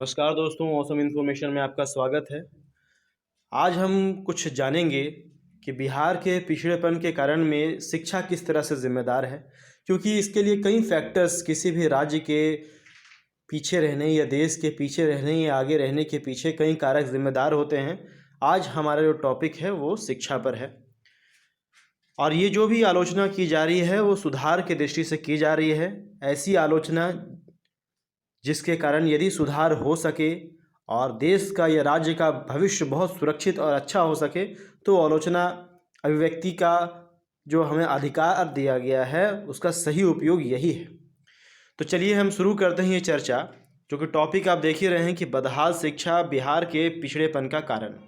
नमस्कार दोस्तों, मौसम इन्फॉर्मेशन में आपका स्वागत है। आज हम कुछ जानेंगे कि बिहार के पिछड़ेपन के कारण में शिक्षा किस तरह से जिम्मेदार है, क्योंकि इसके लिए कई फैक्टर्स किसी भी राज्य के पीछे रहने या देश के पीछे रहने या आगे रहने के पीछे कई कारक जिम्मेदार होते हैं। आज हमारा जो टॉपिक है वो शिक्षा पर है और ये जो भी आलोचना की जा रही है वो सुधार की दृष्टि से की जा रही है। ऐसी आलोचना जिसके कारण यदि सुधार हो सके और देश का या राज्य का भविष्य बहुत सुरक्षित और अच्छा हो सके तो आलोचना अभिव्यक्ति का जो हमें अधिकार दिया गया है उसका सही उपयोग यही है। तो चलिए हम शुरू करते हैं ये चर्चा, जो कि टॉपिक आप देख ही रहे हैं कि बदहाल शिक्षा बिहार के पिछड़ेपन का कारण।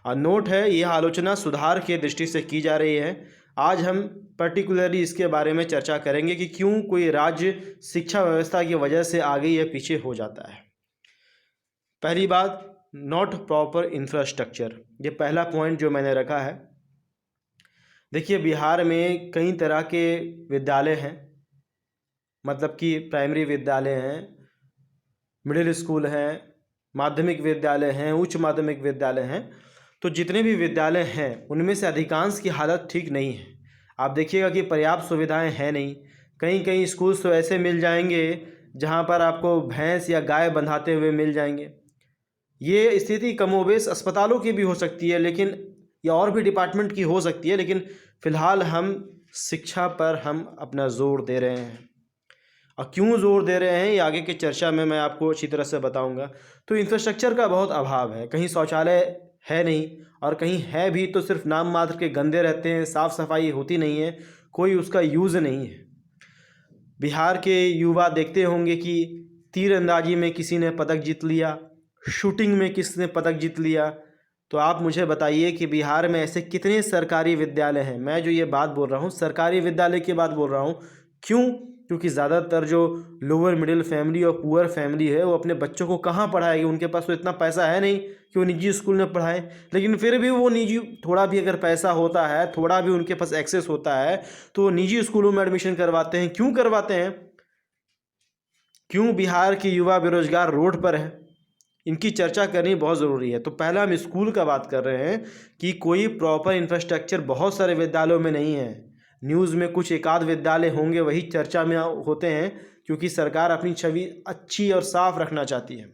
और नोट है, यह आलोचना सुधार के दृष्टि से की जा रही है। आज हम पर्टिकुलरली इसके बारे में चर्चा करेंगे कि क्यों कोई राज्य शिक्षा व्यवस्था की वजह से आगे या पीछे हो जाता है। पहली बात, नॉट प्रॉपर इंफ्रास्ट्रक्चर, ये पहला पॉइंट जो मैंने रखा है। देखिए, बिहार में कई तरह के विद्यालय हैं, मतलब कि प्राइमरी विद्यालय हैं, मिडिल स्कूल हैं, माध्यमिक विद्यालय हैं, उच्च माध्यमिक विद्यालय हैं। तो जितने भी विद्यालय हैं उनमें से अधिकांश की हालत ठीक नहीं है। आप देखिएगा कि पर्याप्त सुविधाएं हैं नहीं। कहीं कहीं स्कूल्स तो ऐसे मिल जाएंगे जहां पर आपको भैंस या गाय बंधाते हुए मिल जाएंगे। ये स्थिति कमोबेश अस्पतालों की भी हो सकती है, लेकिन या और भी डिपार्टमेंट की हो सकती है, लेकिन फ़िलहाल हम शिक्षा पर हम अपना जोर दे रहे हैं। और क्यों जोर दे रहे हैं ये आगे की चर्चा में मैं आपको अच्छी तरह से बताऊंगा। तो इंफ्रास्ट्रक्चर का बहुत अभाव है। कहीं शौचालय है नहीं, और कहीं है भी तो सिर्फ नाम मात्र के गंदे रहते हैं, साफ़ सफाई होती नहीं है, कोई उसका यूज़ नहीं है। बिहार के युवा देखते होंगे कि तीरंदाजी में किसी ने पदक जीत लिया, शूटिंग में किसी ने पदक जीत लिया। तो आप मुझे बताइए कि बिहार में ऐसे कितने सरकारी विद्यालय हैं। मैं जो ये बात बोल रहा हूँ सरकारी विद्यालय की बात बोल रहा हूँ। क्यों? क्योंकि ज़्यादातर जो लोअर मिडिल फैमिली और पुअर फैमिली है वो अपने बच्चों को कहाँ पढ़ाएगी। उनके पास तो इतना पैसा है नहीं कि वो निजी स्कूल में पढ़ाएं। लेकिन फिर भी वो निजी, थोड़ा भी अगर पैसा होता है, थोड़ा भी उनके पास एक्सेस होता है, तो वो निजी स्कूलों में एडमिशन करवाते हैं। क्यों करवाते हैं? क्यों बिहार के युवा बेरोजगार रोड पर है? इनकी चर्चा करनी बहुत ज़रूरी है। तो पहला हम स्कूल का बात कर रहे हैं कि कोई प्रॉपर इंफ्रास्ट्रक्चर बहुत सारे विद्यालयों में नहीं है। न्यूज़ में कुछ एक आध विद्यालय होंगे, वही चर्चा में होते हैं, क्योंकि सरकार अपनी छवि अच्छी और साफ रखना चाहती है।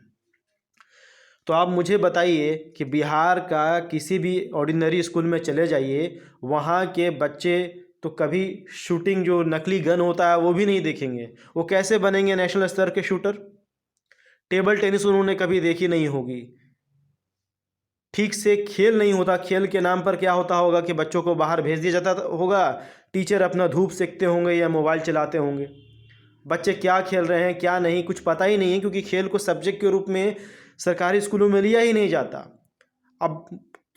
तो आप मुझे बताइए कि बिहार का किसी भी ऑर्डिनरी स्कूल में चले जाइए, वहाँ के बच्चे तो कभी शूटिंग, जो नकली गन होता है, वो भी नहीं देखेंगे। वो कैसे बनेंगे नेशनल स्तर के शूटर? टेबल टेनिस उन्होंने कभी देखी नहीं होगी। ठीक से खेल नहीं होता। खेल के नाम पर क्या होता होगा कि बच्चों को बाहर भेज दिया जाता होगा, टीचर अपना धूप सेकते होंगे या मोबाइल चलाते होंगे। बच्चे क्या खेल रहे हैं क्या नहीं कुछ पता ही नहीं है, क्योंकि खेल को सब्जेक्ट के रूप में सरकारी स्कूलों में लिया ही नहीं जाता। अब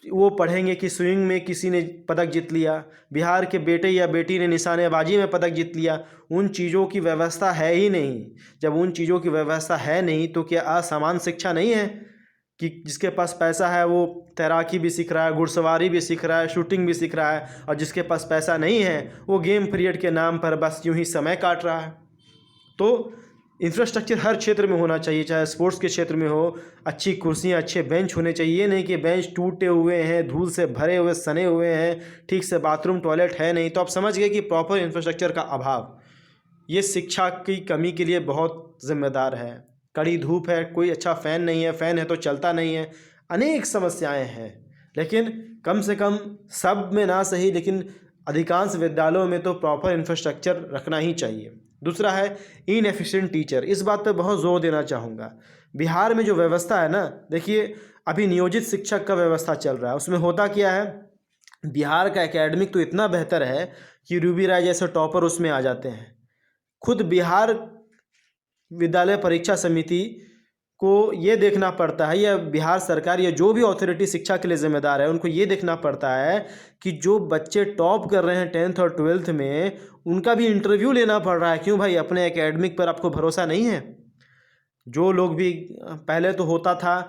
वो पढ़ेंगे कि स्विमिंग में किसी ने पदक जीत लिया, बिहार के बेटे या बेटी ने निशानेबाजी में पदक जीत लिया। उन चीज़ों की व्यवस्था है ही नहीं। जब उन चीज़ों की व्यवस्था है नहीं तो क्या असमान शिक्षा नहीं है कि जिसके पास पैसा है वो तैराकी भी सीख रहा है, घुड़सवारी भी सीख रहा है, शूटिंग भी सीख रहा है, और जिसके पास पैसा नहीं है वो गेम पीरियड के नाम पर बस यूं ही समय काट रहा है। तो इंफ्रास्ट्रक्चर हर क्षेत्र में होना चाहिए, चाहे स्पोर्ट्स के क्षेत्र में हो। अच्छी कुर्सियाँ, अच्छे बेंच होने चाहिए। ये नहीं कि बेंच टूटे हुए हैं, धूल से भरे हुए, सने हुए हैं, ठीक से बाथरूम टॉयलेट है नहीं। तो आप समझ गए कि प्रॉपर इंफ्रास्ट्रक्चर का अभाव ये शिक्षा की कमी के लिए बहुत जिम्मेदार है। कड़ी धूप है, कोई अच्छा फ़ैन नहीं है, फ़ैन है तो चलता नहीं है, अनेक समस्याएं हैं। लेकिन कम से कम, सब में ना सही लेकिन अधिकांश विद्यालयों में तो प्रॉपर इंफ्रास्ट्रक्चर रखना ही चाहिए। दूसरा है इनएफिशिएंट टीचर। इस बात पर बहुत जोर देना चाहूँगा। बिहार में जो व्यवस्था है ना, देखिए अभी नियोजित शिक्षक का व्यवस्था चल रहा है। उसमें होता क्या है, बिहार का एकेडमिक तो इतना बेहतर है कि रूबी राय जैसे टॉपर उसमें आ जाते हैं। खुद बिहार विद्यालय परीक्षा समिति को ये देखना पड़ता है, या बिहार सरकार या जो भी अथॉरिटी शिक्षा के लिए जिम्मेदार है उनको ये देखना पड़ता है कि जो बच्चे टॉप कर रहे हैं 10th और 12th में, उनका भी इंटरव्यू लेना पड़ रहा है। क्यों भाई? अपने एकेडमिक पर आपको भरोसा नहीं है? जो लोग भी, पहले तो होता था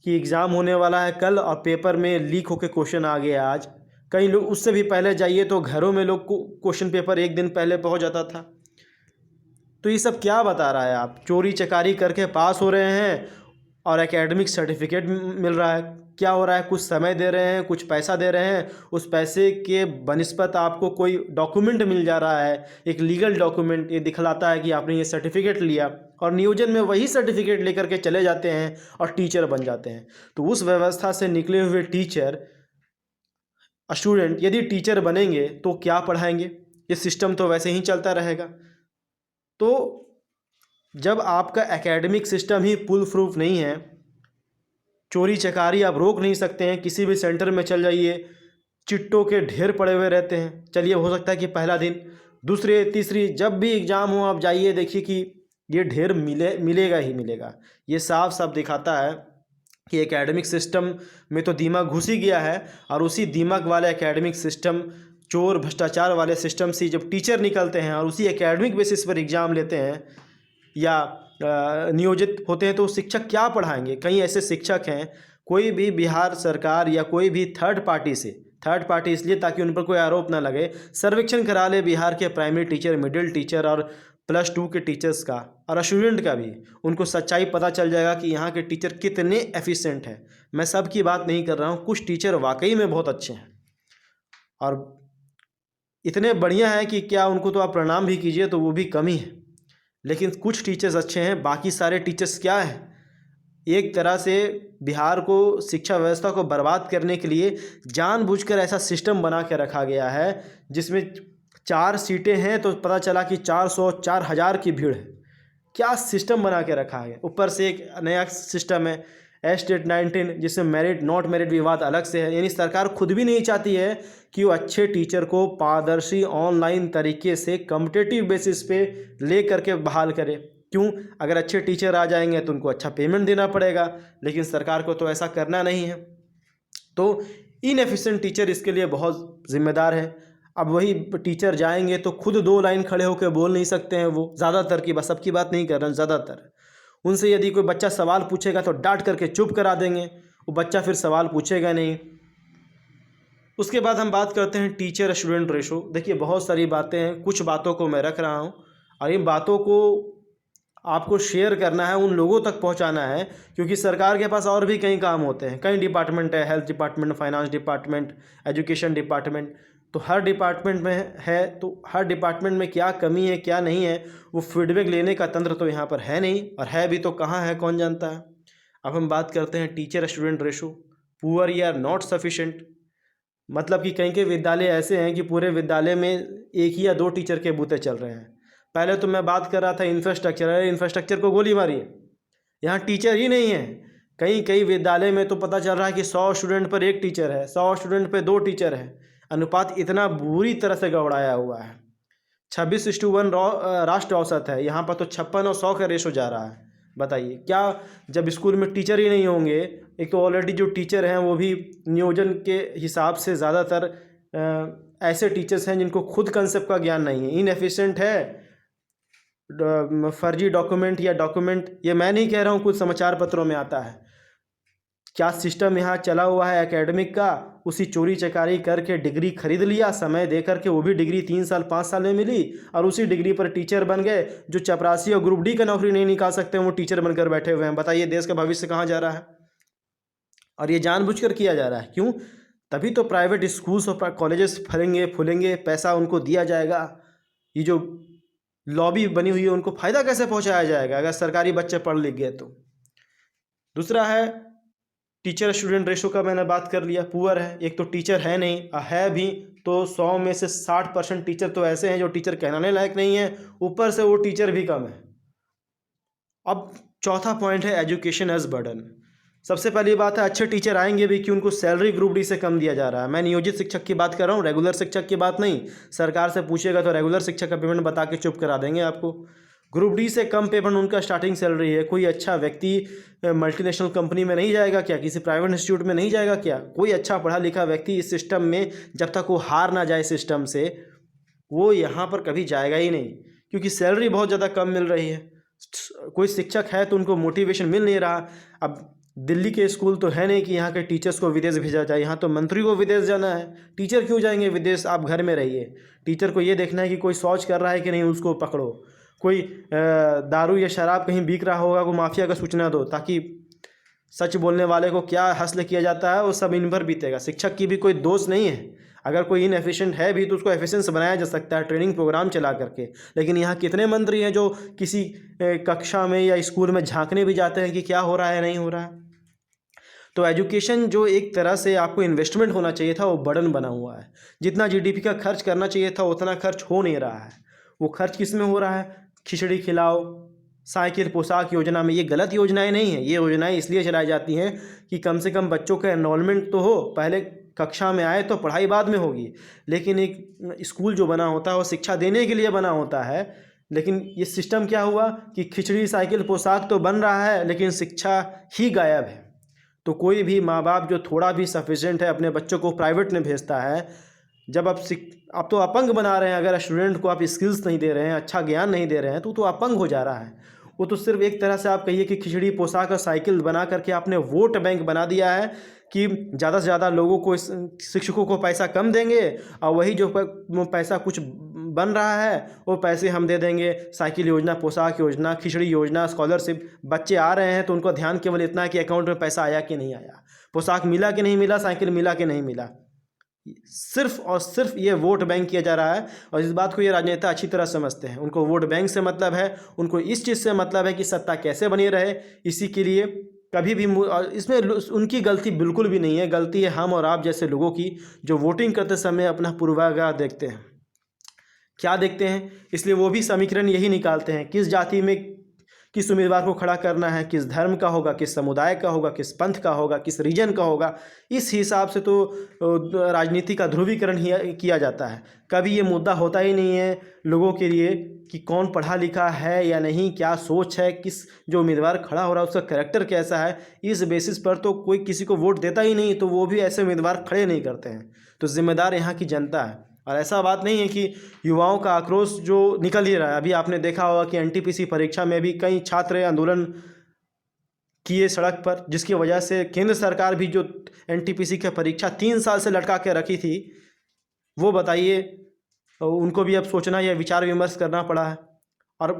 कि एग्ज़ाम होने वाला है कल और पेपर में लीक होकर क्वेश्चन आ गया आज। कई लोग उससे भी पहले जाइए तो घरों में लोग को क्वेश्चन पेपर एक दिन पहले पहुंच जाता था। तो ये सब क्या बता रहा है? आप चोरी चकारी करके पास हो रहे हैं, और एकेडमिक सर्टिफिकेट मिल रहा है। क्या हो रहा है, कुछ समय दे रहे हैं, कुछ पैसा दे रहे हैं, उस पैसे के बनिस्पत आपको कोई डॉक्यूमेंट मिल जा रहा है, एक लीगल डॉक्यूमेंट, ये दिखलाता है कि आपने ये सर्टिफिकेट लिया, और नियोजन में वही सर्टिफिकेट लेकर के चले जाते हैं और टीचर बन जाते हैं। तो उस व्यवस्था से निकले हुए टीचर, स्टूडेंट यदि टीचर बनेंगे तो क्या पढ़ाएंगे? ये सिस्टम तो वैसे ही चलता रहेगा। तो जब आपका एकेडमिक सिस्टम ही पुल प्रूफ नहीं है, चोरी चकारी आप रोक नहीं सकते हैं, किसी भी सेंटर में चल जाइए, चिट्टों के ढेर पड़े हुए रहते हैं। चलिए, हो सकता है कि पहला दिन, दूसरे तीसरी जब भी एग्ज़ाम हो आप जाइए, देखिए कि ये ढेर मिलेगा ही मिलेगा। ये साफ साफ दिखाता है कि एकेडमिक सिस्टम में तो दिमाग घुस ही गया है, और उसी दिमाग वाले एकेडमिक सिस्टम, चोर भ्रष्टाचार वाले सिस्टम से जब टीचर निकलते हैं और उसी एकेडमिक बेसिस पर एग्ज़ाम लेते हैं या नियोजित होते हैं, तो शिक्षक क्या पढ़ाएंगे? कई ऐसे शिक्षक हैं, कोई भी बिहार सरकार या कोई भी थर्ड पार्टी इसलिए ताकि उन पर कोई आरोप ना लगे, सर्वेक्षण करा ले बिहार के प्राइमरी टीचर, मिडिल टीचर और +2 के टीचर्स का और स्टूडेंट का भी, उनको सच्चाई पता चल जाएगा कि यहाँ के टीचर कितने एफिशिएंट हैं। मैं सब की बात नहीं कर रहा हूँ, कुछ टीचर वाकई में बहुत अच्छे हैं और इतने बढ़िया हैं कि क्या उनको तो आप प्रणाम भी कीजिए तो वो भी कम ही है। लेकिन कुछ टीचर्स अच्छे हैं, बाकी सारे टीचर्स क्या हैं? एक तरह से बिहार को, शिक्षा व्यवस्था को बर्बाद करने के लिए जानबूझकर ऐसा सिस्टम बना के रखा गया है जिसमें 4 सीटें हैं तो पता चला कि 400 4000 की भीड़ है। क्या सिस्टम बना के रखा है? ऊपर से एक नया सिस्टम है S-State 19, जिसमें मेरिट नॉट मेरिट विवाद अलग से है। यानी सरकार खुद भी नहीं चाहती है कि वो अच्छे टीचर को पारदर्शी ऑनलाइन तरीके से कॉम्पिटिटिव बेसिस पे ले करके बहाल करे। क्यों? अगर अच्छे टीचर आ जाएंगे तो उनको अच्छा पेमेंट देना पड़ेगा, लेकिन सरकार को तो ऐसा करना नहीं है। तो इनएफिशिएंट टीचर इसके लिए बहुत जिम्मेदार है। अब वही टीचर जाएंगे तो खुद 2 लाइन खड़े होकर बोल नहीं सकते हैं वो, ज़्यादातर की, बस सबकी बात नहीं कर रहा हूँ, ज़्यादातर। उनसे यदि कोई बच्चा सवाल पूछेगा तो डांट करके चुप करा देंगे, वो बच्चा फिर सवाल पूछेगा नहीं। उसके बाद हम बात करते हैं टीचर स्टूडेंट रेशो। देखिए, बहुत सारी बातें हैं, कुछ बातों को मैं रख रहा हूँ और इन बातों को आपको शेयर करना है, उन लोगों तक पहुंचाना है, क्योंकि सरकार के पास और भी कई काम होते हैं, कई डिपार्टमेंट है, health department, finance department, education department. तो हर डिपार्टमेंट में है, तो हर डिपार्टमेंट में क्या कमी है क्या नहीं है, वो फीडबैक लेने का तंत्र तो यहाँ पर है नहीं, और है भी तो कहाँ है, कौन जानता है। अब हम बात करते हैं टीचर स्टूडेंट रेशो, पुअर या नॉट सफिशेंट। मतलब कि कहीं के विद्यालय ऐसे हैं कि पूरे विद्यालय में 1 या 2 टीचर के बूते चल रहे हैं। पहले तो मैं बात कर रहा था इंफ्रास्ट्रक्चर, अरे इंफ्रास्ट्रक्चर को गोली मारिए, यहाँ टीचर ही नहीं है। कई विद्यालय में तो पता चल रहा है कि 100 स्टूडेंट पर 1 टीचर है, 100 स्टूडेंट पर 2 टीचर है। अनुपात इतना बुरी तरह से गड़बड़ाया हुआ है। 26:1 राष्ट्र औसत है, यहाँ पर तो 56 और 100 का रेशो जा रहा है। बताइए, क्या जब स्कूल में टीचर ही नहीं होंगे, एक तो ऑलरेडी जो टीचर हैं वो भी नियोजन के हिसाब से ज़्यादातर ऐसे टीचर्स हैं जिनको खुद कंसेप्ट का ज्ञान नहीं है, इनएफिशिएंट है, फर्जी डॉक्यूमेंट या डॉक्यूमेंट, ये मैं नहीं कह रहा हूँ, कुछ समाचार पत्रों में आता है। क्या सिस्टम यहाँ चला हुआ है एकेडमिक का, उसी चोरी चकारी करके डिग्री खरीद लिया, समय दे करके, वो भी डिग्री 3 साल 5 साल में मिली, और उसी डिग्री पर टीचर बन गए। जो चपरासी और ग्रुप डी का नौकरी नहीं निकाल सकते वो टीचर बनकर बैठे हुए हैं। बताइए, देश का भविष्य कहाँ जा रहा है? और ये जानबूझकर किया जा रहा है। क्यों? तभी तो प्राइवेट स्कूल्स और कॉलेजेस फलेंगे, पैसा उनको दिया जाएगा। ये जो लॉबी बनी हुई है उनको फ़ायदा कैसे पहुँचाया जाएगा अगर सरकारी बच्चे पढ़ लिख गए तो। दूसरा है टीचर स्टूडेंट रेशो का, मैंने बात कर लिया, पुअर है। एक तो टीचर है नहीं, है भी तो 100 में से 60% टीचर तो ऐसे हैं जो टीचर कहलाने लायक नहीं है, ऊपर से वो टीचर भी कम है। अब चौथा पॉइंट है एजुकेशन एज बर्डन। सबसे पहली बात है, अच्छे टीचर आएंगे भी कि उनको सैलरी ग्रुप डी से कम दिया जा रहा है। मैं नियोजित शिक्षक की बात कर रहा हूँ, रेगुलर शिक्षक की बात नहीं। सरकार से पूछेगा तो रेगुलर शिक्षक का पेमेंट बता के चुप करा देंगे आपको। ग्रुप डी से कम पेमेंट उनका स्टार्टिंग सैलरी है। कोई अच्छा व्यक्ति मल्टीनेशनल कंपनी में नहीं जाएगा क्या? किसी प्राइवेट इंस्टीट्यूट में नहीं जाएगा क्या? कोई अच्छा पढ़ा लिखा व्यक्ति इस सिस्टम में जब तक वो हार ना जाए सिस्टम से, वो यहाँ पर कभी जाएगा ही नहीं, क्योंकि सैलरी बहुत ज़्यादा कम मिल रही है। कोई शिक्षक है तो उनको मोटिवेशन मिल नहीं रहा। अब दिल्ली के स्कूल तो है नहीं कि यहाँ के टीचर्स को विदेश भेजा जाए, यहाँ तो मंत्री को विदेश जाना है। टीचर क्यों जाएंगे विदेश? आप घर में रहिए। टीचर को ये देखना है कि कोई शौच कर रहा है कि नहीं, उसको पकड़ो। कोई दारू या शराब कहीं बिक रहा होगा, को माफिया का सूचना दो, ताकि सच बोलने वाले को क्या हासिल किया जाता है वो सब इन पर बीतेगा। शिक्षक की भी कोई दोष नहीं है, अगर कोई इनएफिशिएंट है भी तो उसको एफिशिएंस बनाया जा सकता है ट्रेनिंग प्रोग्राम चला करके। लेकिन यहाँ कितने मंत्री हैं जो किसी कक्षा में या स्कूल में झांकने भी जाते हैं कि क्या हो रहा है नहीं हो रहा है। तो एजुकेशन जो एक तरह से आपको इन्वेस्टमेंट होना चाहिए था वो बर्डन बना हुआ है। जितना जीडीपी का खर्च करना चाहिए था उतना खर्च हो नहीं रहा है। वो खर्च किस में हो रहा है? खिचड़ी खिलाओ, साइकिल, पोशाक योजना में। ये गलत योजनाएं नहीं हैं, ये योजनाएं इसलिए चलाई जाती हैं कि कम से कम बच्चों का एनरोलमेंट तो हो, पहले कक्षा में आए तो पढ़ाई बाद में होगी। लेकिन एक स्कूल जो बना होता है वो शिक्षा देने के लिए बना होता है। लेकिन ये सिस्टम क्या हुआ कि खिचड़ी, साइकिल, पोशाक तो बन रहा है लेकिन शिक्षा ही गायब है। तो कोई भी माँ बाप जो थोड़ा भी सफिशिएंट है अपने बच्चों को प्राइवेट में भेजता है। जब आप तो अपंग बना रहे हैं, अगर स्टूडेंट को आप स्किल्स नहीं दे रहे हैं, अच्छा ज्ञान नहीं दे रहे हैं तो अपंग हो जा रहा है। वो तो सिर्फ एक तरह से आप कहिए कि खिचड़ी, पोशाक और साइकिल बना करके आपने वोट बैंक बना दिया है कि ज़्यादा से ज़्यादा लोगों को, शिक्षकों को पैसा कम देंगे और वही जो पैसा कुछ बन रहा है वो पैसे हम दे देंगे। साइकिल योजना, पोशाक योजना, खिचड़ी योजना, स्कॉलरशिप। बच्चे आ रहे हैं तो उनको ध्यान केवल इतना है कि अकाउंट में पैसा आया कि नहीं आया, पोशाक मिला कि नहीं मिला, साइकिल मिला कि नहीं मिला। सिर्फ और सिर्फ ये वोट बैंक किया जा रहा है। और इस बात को ये राजनेता अच्छी तरह समझते हैं। उनको वोट बैंक से मतलब है, उनको इस चीज़ से मतलब है कि सत्ता कैसे बनी रहे, इसी के लिए कभी भी। इसमें उनकी गलती बिल्कुल भी नहीं है, गलती है हम और आप जैसे लोगों की जो वोटिंग करते समय अपना पूर्वाग्रह देखते हैं। क्या देखते हैं? इसलिए वो भी समीकरण यही निकालते हैं किस जाति में किस उम्मीदवार को खड़ा करना है, किस धर्म का होगा, किस समुदाय का होगा, किस पंथ का होगा, किस रीजन का होगा। इस हिसाब से तो राजनीति का ध्रुवीकरण ही किया जाता है। कभी ये मुद्दा होता ही नहीं है लोगों के लिए कि कौन पढ़ा लिखा है या नहीं, क्या सोच है, किस जो उम्मीदवार खड़ा हो रहा है उसका कैरेक्टर कैसा है। इस बेसिस पर तो कोई किसी को वोट देता ही नहीं, तो वो भी ऐसे उम्मीदवार खड़े नहीं करते हैं। तो जिम्मेदार यहाँ की जनता है। और ऐसा बात नहीं है कि युवाओं का आक्रोश जो निकल ही रहा है। अभी आपने देखा होगा कि एनटीपीसी परीक्षा में भी कई छात्र आंदोलन किए सड़क पर, जिसकी वजह से केंद्र सरकार भी जो एनटीपीसी की परीक्षा 3 साल से लटका के रखी थी, वो बताइए उनको भी अब सोचना या विचार विमर्श करना पड़ा है। और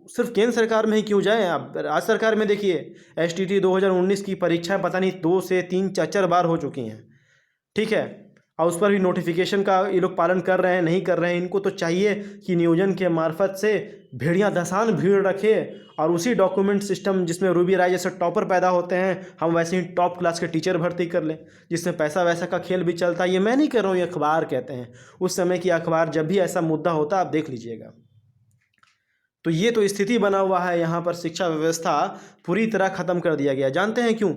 सिर्फ केंद्र सरकार में ही क्यों जाए, आप राज्य सरकार में देखिए। एसटीटी 2019 की परीक्षाएं पता नहीं 2 से 3 4 बार हो चुकी हैं, ठीक है। और उस पर भी नोटिफिकेशन का ये लोग पालन कर रहे हैं, नहीं कर रहे हैं। इनको तो चाहिए कि नियोजन के मार्फत से भेड़ियाँ धसान भीड़ रखे और उसी डॉक्यूमेंट सिस्टम जिसमें रूबी राय जैसे टॉपर पैदा होते हैं, हम वैसे ही टॉप क्लास के टीचर भर्ती कर लें, जिसमें पैसा वैसा का खेल भी चलता है। ये मैं नहीं कर रहा हूँ, ये अखबार कहते हैं। उस समय की अखबार, जब भी ऐसा मुद्दा होता आप देख लीजिएगा। तो ये तो स्थिति बना हुआ है यहाँ पर। शिक्षा व्यवस्था पूरी तरह ख़त्म कर दिया गया। जानते हैं क्यों?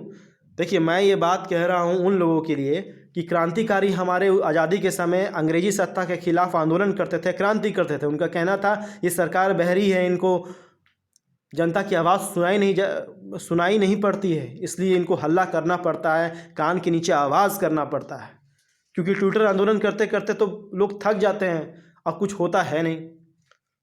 देखिए, मैं ये बात कह रहा हूँ उन लोगों के लिए कि क्रांतिकारी हमारे आज़ादी के समय अंग्रेजी सत्ता के खिलाफ आंदोलन करते थे, क्रांति करते थे। उनका कहना था ये सरकार बहरी है, इनको जनता की आवाज़ सुनाई नहीं पड़ती है, इसलिए इनको हल्ला करना पड़ता है, कान के नीचे आवाज़ करना पड़ता है। क्योंकि ट्विटर आंदोलन करते करते तो लोग थक जाते हैं और कुछ होता है नहीं।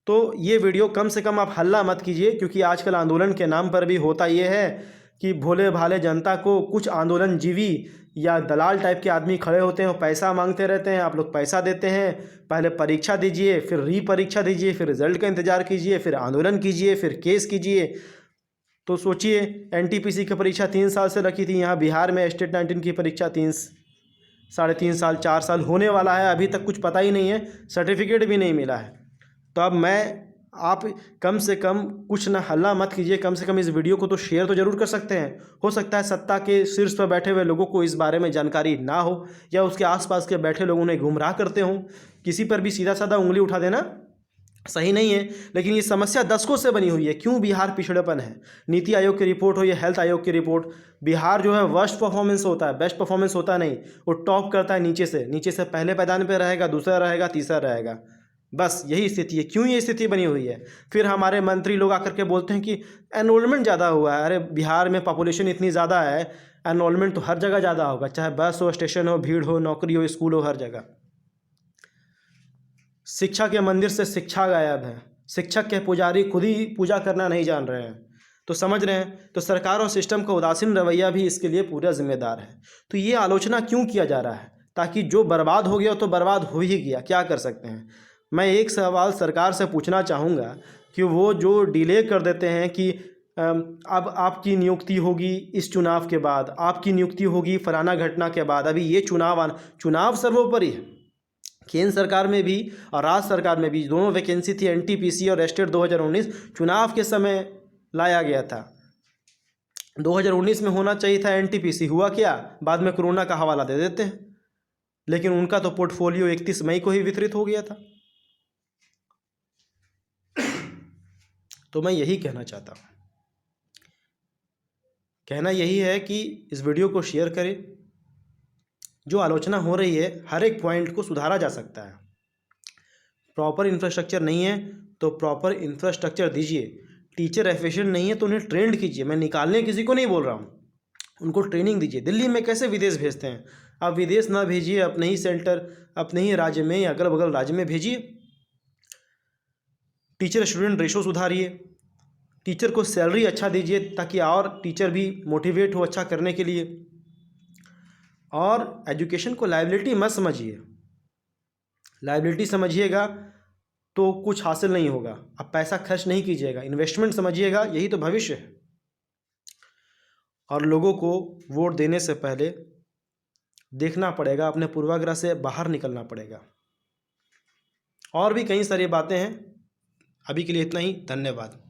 तो ये वीडियो कम से कम आप हल्ला मत कीजिए, क्योंकि आजकल आंदोलन के नाम पर भी होता ये है कि भोले भाले जनता को कुछ आंदोलन जीवी या दलाल टाइप के आदमी खड़े होते हैं, पैसा मांगते रहते हैं। आप लोग पैसा देते हैं, पहले परीक्षा दीजिए, फिर री परीक्षा दीजिए, फिर रिजल्ट का इंतज़ार कीजिए, फिर आंदोलन कीजिए, फिर केस कीजिए। तो सोचिए, एनटीपीसी की परीक्षा 3 साल से रखी थी। यहाँ बिहार में स्टेट 19 की परीक्षा 3.5 साल 4 साल होने वाला है, अभी तक कुछ पता ही नहीं है, सर्टिफिकेट भी नहीं मिला है। तो अब आप कम से कम कुछ ना हल्ला मत कीजिए, कम से कम इस वीडियो को तो शेयर तो ज़रूर कर सकते हैं। हो सकता है सत्ता के शीर्ष पर बैठे हुए लोगों को इस बारे में जानकारी ना हो, या उसके आसपास के बैठे लोग उन्हें गुमराह करते हों। किसी पर भी सीधा साधा उंगली उठा देना सही नहीं है। लेकिन ये समस्या दशकों से बनी हुई है। क्यों बिहार पिछड़ेपन है? नीति आयोग की रिपोर्ट हो या हेल्थ आयोग की रिपोर्ट, बिहार जो है वर्स्ट परफॉर्मेंस होता है, बेस्ट परफॉर्मेंस होता नहीं। वो टॉप करता है नीचे से पहले पायदान पे रहेगा, दूसरा रहेगा, तीसरा रहेगा। बस यही स्थिति है। क्यों ये स्थिति बनी हुई है? फिर हमारे मंत्री लोग आकर के बोलते हैं कि एनरोलमेंट ज़्यादा हुआ है। अरे बिहार में पॉपुलेशन इतनी ज़्यादा है, एनरोलमेंट तो हर जगह ज़्यादा होगा, चाहे बस हो, स्टेशन हो, भीड़ हो, नौकरी हो, स्कूल हो, हर जगह। शिक्षा के मंदिर से शिक्षा गायब है। शिक्षक के पुजारी खुद ही पूजा करना नहीं जान रहे हैं। तो समझ रहे हैं? तो सरकार और सिस्टम का उदासीन रवैया भी इसके लिए पूरा जिम्मेदार है। तो ये आलोचना क्यों किया जा रहा है? ताकि जो बर्बाद हो गया तो बर्बाद हो ही गया, क्या कर सकते हैं। मैं एक सवाल सरकार से पूछना चाहूँगा कि वो जो डिले कर देते हैं कि अब आपकी नियुक्ति होगी इस चुनाव के बाद, आपकी नियुक्ति होगी फलाना घटना के बाद, अभी ये चुनाव सर्वोपरि है। केंद्र सरकार में भी और राज्य सरकार में भी दोनों वैकेंसी थी, एनटीपीसी और एस्टेट 2019 चुनाव के समय लाया गया था। 2019 में होना चाहिए था एनटीपीसी, हुआ क्या? बाद में कोरोना का हवाला दे देते हैं, लेकिन उनका तो पोर्टफोलियो 31 मई को ही वितरित हो गया था। तो मैं यही कहना चाहता हूँ, कहना यही है कि इस वीडियो को शेयर करें। जो आलोचना हो रही है हर एक पॉइंट को सुधारा जा सकता है। प्रॉपर इंफ्रास्ट्रक्चर नहीं है तो प्रॉपर इंफ्रास्ट्रक्चर दीजिए। टीचर एफिशिएंट नहीं है तो उन्हें ट्रेंड कीजिए। मैं निकालने किसी को नहीं बोल रहा हूँ, उनको ट्रेनिंग दीजिए। दिल्ली में कैसे विदेश भेजते हैं, आप विदेश ना भेजिए, अपने ही सेंटर, अपने ही राज्य में या अगल बगल राज्य में भेजिए। टीचर स्टूडेंट रेशो सुधारिए, टीचर को सैलरी अच्छा दीजिए ताकि और टीचर भी मोटिवेट हो अच्छा करने के लिए। और एजुकेशन को लायबिलिटी मत समझिए, लायबिलिटी समझिएगा तो कुछ हासिल नहीं होगा। आप पैसा खर्च नहीं कीजिएगा, इन्वेस्टमेंट समझिएगा, यही तो भविष्य है। और लोगों को वोट देने से पहले देखना पड़ेगा, अपने पूर्वाग्रह से बाहर निकलना पड़ेगा। और भी कई सारी बातें हैं, अभी के लिए इतना ही, धन्यवाद।